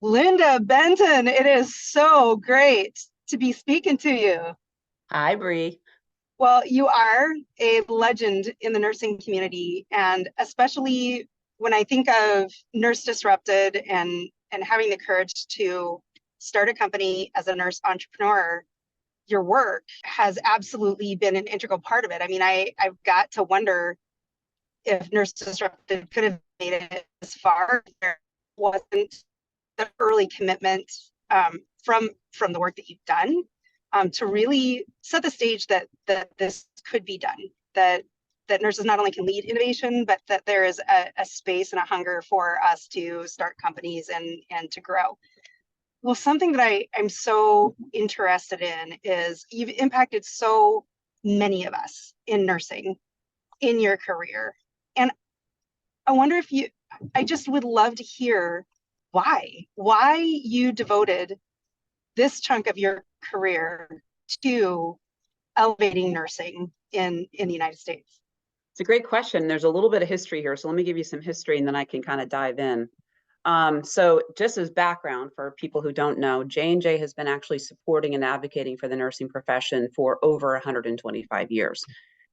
Lynda Benton, it is so great to be speaking to you. Hi, Bree. Well, you are a legend in the nursing community, and especially when I think of Nurse Disrupted and having the courage to start a company as a nurse entrepreneur, your work has absolutely been an integral part of it. I mean, I've got to wonder if Nurse Disrupted could have made it as far if there wasn't the early commitment from the work that you've done to really set the stage that this could be done. That nurses not only can lead innovation, but that there is a space and a hunger for us to start companies and to grow. Well, something that I'm so interested in is you've impacted so many of us in nursing in your career. And I wonder if you, I just would love to hear why you devoted this chunk of your career to elevating nursing in the United States. It's a great question. There's a little bit of history here. So let me give you some history and then I can kind of dive in. So just as background for people who don't know, J&J has been actually supporting and advocating for the nursing profession for over 125 years.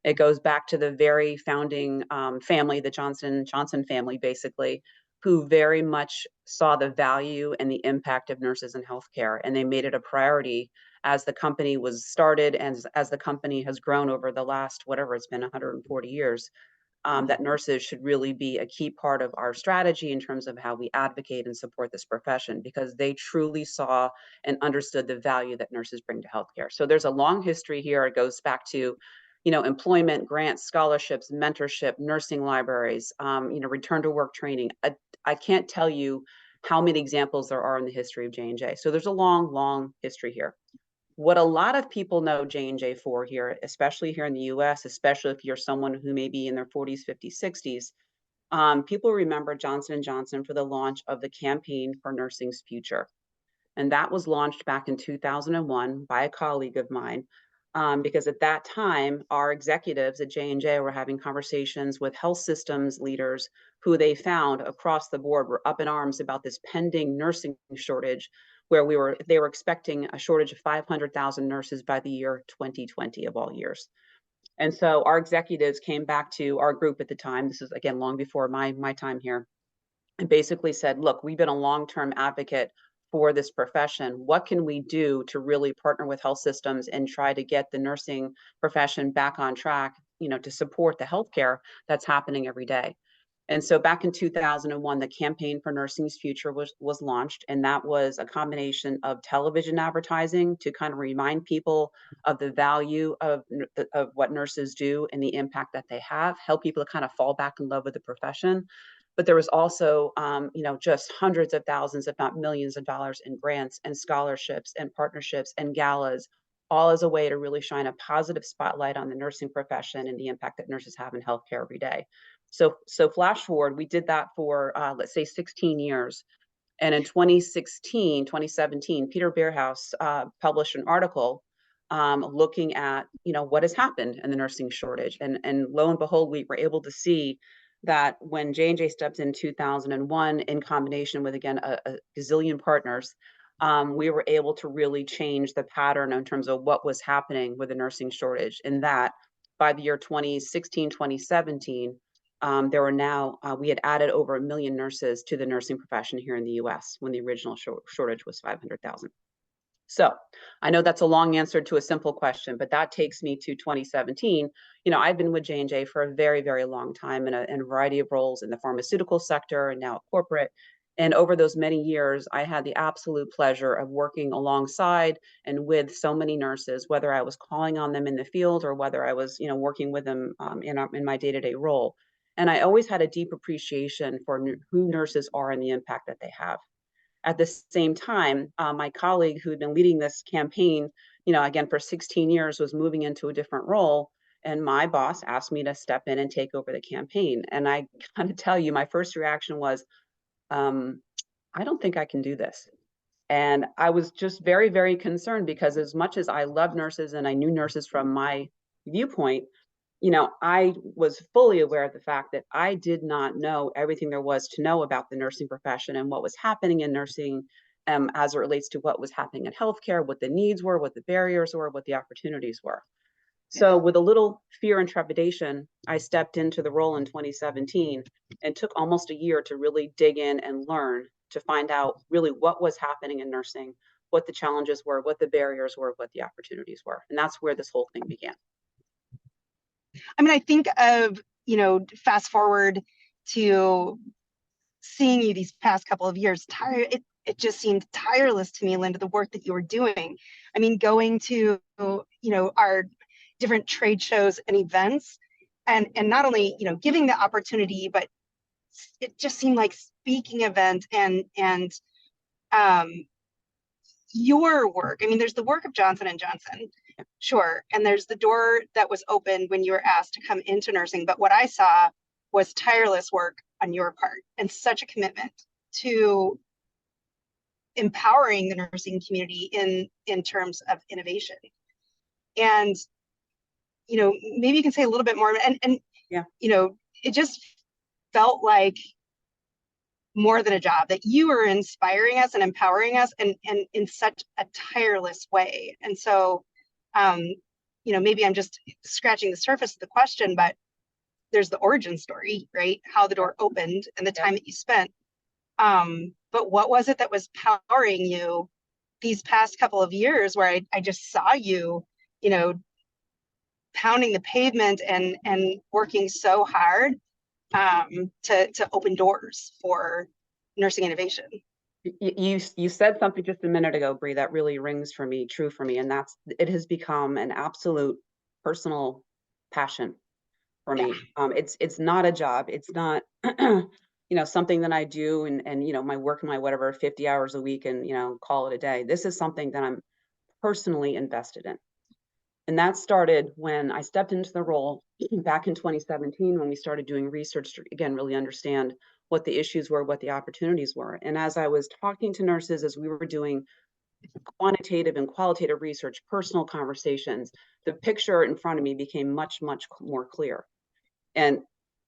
It goes back to the very founding family, the Johnson family, basically, who very much saw the value and the impact of nurses in healthcare. And they made it a priority as the company was started and as the company has grown over the last, whatever it's been, 140 years, that nurses should really be a key part of our strategy in terms of how we advocate and support this profession, because they truly saw and understood the value that nurses bring to healthcare. So there's a long history here. It goes back to, employment, grants, scholarships, mentorship, nursing libraries, return to work training. I can't tell you how many examples there are in the history of J&J. So there's a long, long history here. What a lot of people know J&J for here, especially here in the US, especially if you're someone who may be in their 40s, 50s, 60s, people remember Johnson & Johnson for the launch of the Campaign for Nursing's Future. And that was launched back in 2001 by a colleague of mine, because at that time, our executives at J&J were having conversations with health systems leaders who they found across the board were up in arms about this pending nursing shortage, where they were expecting a shortage of 500,000 nurses by the year 2020 of all years. And so our executives came back to our group at the time. This is again long before my time here, and basically said, look, we've been a long-term advocate for this profession. What can we do to really partner with health systems and try to get the nursing profession back on track, to support the healthcare that's happening every day? And so back in 2001, the Campaign for Nursing's Future was launched, and that was a combination of television advertising to kind of remind people of the value of what nurses do and the impact that they have, help people to kind of fall back in love with the profession. But there was also, just hundreds of thousands, if not millions of dollars in grants and scholarships and partnerships and galas, all as a way to really shine a positive spotlight on the nursing profession and the impact that nurses have in healthcare every day. So flash forward, we did that for, let's say, 16 years. And in 2017, Peter Beerhouse published an article looking at, what has happened in the nursing shortage. And lo and behold, we were able to see that when J&J stepped in 2001 in combination with, again, a gazillion partners, we were able to really change the pattern in terms of what was happening with the nursing shortage. In that, by the year 2016, 2017, we had added over 1 million nurses to the nursing profession here in the US when the original shortage was 500,000. So I know that's a long answer to a simple question, but that takes me to 2017. I've been with J&J for a very, very long time in a variety of roles in the pharmaceutical sector and now at corporate. And over those many years, I had the absolute pleasure of working alongside and with so many nurses, whether I was calling on them in the field or whether I was, working with them in my day-to-day role. And I always had a deep appreciation for who nurses are and the impact that they have. At the same time, my colleague who had been leading this campaign, again, for 16 years was moving into a different role. And my boss asked me to step in and take over the campaign. And I kind of tell you, my first reaction was, I don't think I can do this. And I was just very, very concerned because as much as I love nurses and I knew nurses from my viewpoint, I was fully aware of the fact that I did not know everything there was to know about the nursing profession and what was happening in nursing, as it relates to what was happening in healthcare, what the needs were, what the barriers were, what the opportunities were. So with a little fear and trepidation, I stepped into the role in 2017 and took almost a year to really dig in and learn to find out really what was happening in nursing, what the challenges were, what the barriers were, what the opportunities were. And that's where this whole thing began. I mean, I think of, fast forward to seeing you these past couple of years, it just seemed tireless to me, Lynda, the work that you were doing. I mean, going to, our different trade shows and events, and not only, giving the opportunity, but it just seemed like speaking event and um, your work. I mean, there's the work of Johnson and Johnson, sure, and there's the door that was opened when you were asked to come into nursing. But what I saw was tireless work on your part and such a commitment to empowering the nursing community in terms of innovation. And maybe you can say a little bit more. And Yeah. It just felt like more than a job, that you were inspiring us and empowering us and in such a tireless way. And so, maybe I'm just scratching the surface of the question, but there's the origin story, right? How the door opened and the time that you spent. But what was it that was powering you these past couple of years where I just saw you, pounding the pavement and working so hard to open doors for nursing innovation? You said something just a minute ago, Bree, that really rings true for me, and that's it has become an absolute personal passion for me. It's not a job. It's not something that I do and my work and my whatever 50 hours a week and call it a day. This is something that I'm personally invested in. And that started when I stepped into the role back in 2017 when we started doing research to, again, really understand what the issues were, what the opportunities were. And as I was talking to nurses, as we were doing quantitative and qualitative research, personal conversations, the picture in front of me became much, much more clear. And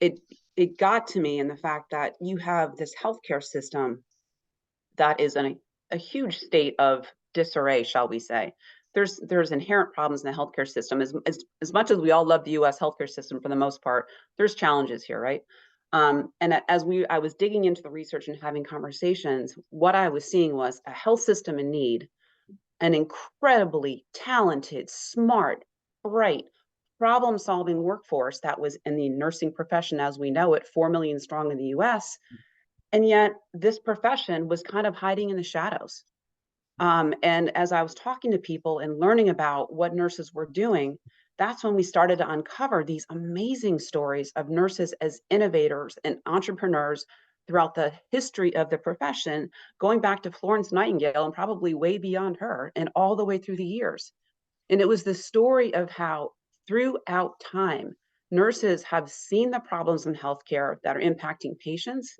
it got to me in the fact that you have this healthcare system that is in a huge state of disarray, shall we say. There's inherent problems in the healthcare system. As much as we all love the U.S. healthcare system for the most part, there's challenges here, right? And as I was digging into the research and having conversations, what I was seeing was a health system in need, an incredibly talented, smart, bright, problem-solving workforce that was in the nursing profession as we know it, 4 million strong in the U.S., and yet this profession was kind of hiding in the shadows. And as I was talking to people and learning about what nurses were doing, that's when we started to uncover these amazing stories of nurses as innovators and entrepreneurs throughout the history of the profession, going back to Florence Nightingale and probably way beyond her and all the way through the years. And it was the story of how throughout time, nurses have seen the problems in healthcare that are impacting patients,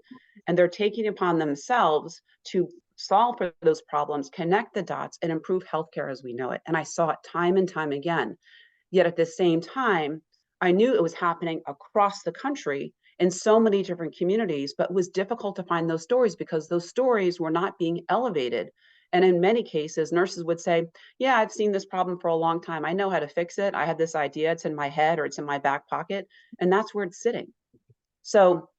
and they're taking upon themselves to solve for those problems, connect the dots, and improve healthcare as we know it. And I saw it time and time again. Yet at the same time, I knew it was happening across the country in so many different communities, but it was difficult to find those stories because those stories were not being elevated. And in many cases, nurses would say, yeah, I've seen this problem for a long time. I know how to fix it. I have this idea. It's in my head or it's in my back pocket. And that's where it's sitting. So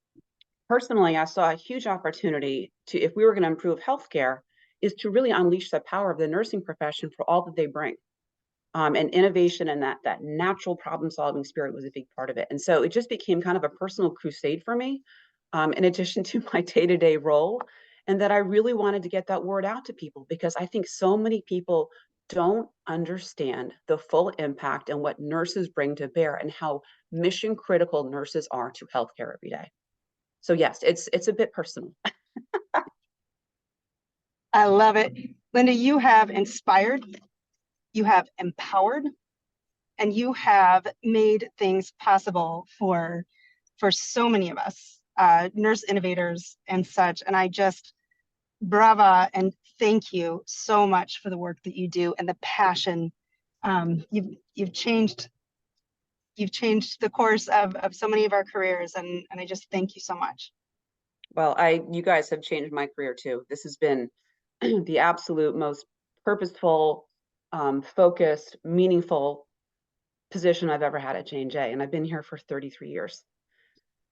personally, I saw a huge opportunity to, if we were going to improve healthcare, is to really unleash the power of the nursing profession for all that they bring. And innovation and that natural problem-solving spirit was a big part of it. And so it just became kind of a personal crusade for me, in addition to my day-to-day role, and that I really wanted to get that word out to people because I think so many people don't understand the full impact and what nurses bring to bear and how mission critical nurses are to healthcare every day. So yes, it's a bit personal. I love it. Lynda, you have inspired, you have empowered, and you have made things possible for so many of us, nurse innovators and such. And I just brava and thank you so much for the work that you do and the passion. You've changed you've changed the course of so many of our careers, and I just thank you so much. Well, you guys have changed my career too. This has been the absolute most purposeful, focused, meaningful position I've ever had at J&J, and I've been here for 33 years.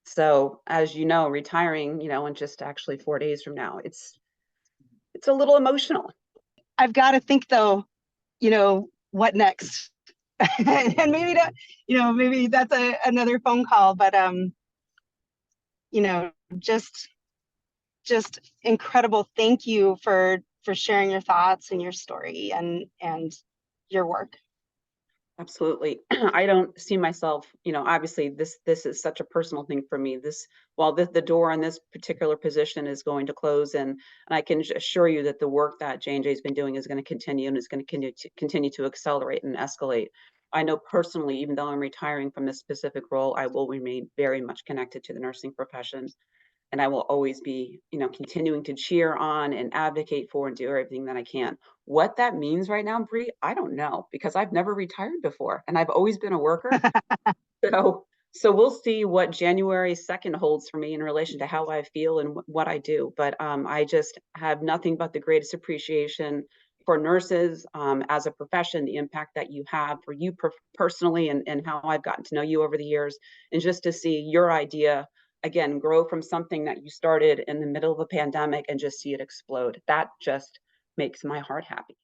So as you know, retiring, in just actually 4 days from now, it's a little emotional. I've got to think though, what next? And maybe that, maybe that's another phone call, but just incredible. Thank you for sharing your thoughts and your story and your work. Absolutely. I don't see myself, obviously this is such a personal thing for me. While the door on this particular position is going to close, and I can assure you that the work that J&J has been doing is going to continue and is going to continue to accelerate and escalate. I know personally, even though I'm retiring from this specific role, I will remain very much connected to the nursing profession. And I will always be, continuing to cheer on and advocate for and do everything that I can. What that means right now, Bree, I don't know, because I've never retired before and I've always been a worker. So we'll see what January 2nd holds for me in relation to how I feel and what I do. But I just have nothing but the greatest appreciation for nurses as a profession, the impact that you have for you personally, and how I've gotten to know you over the years, and just to see your idea again grow from something that you started in the middle of a pandemic and just see it explode. That just makes my heart happy.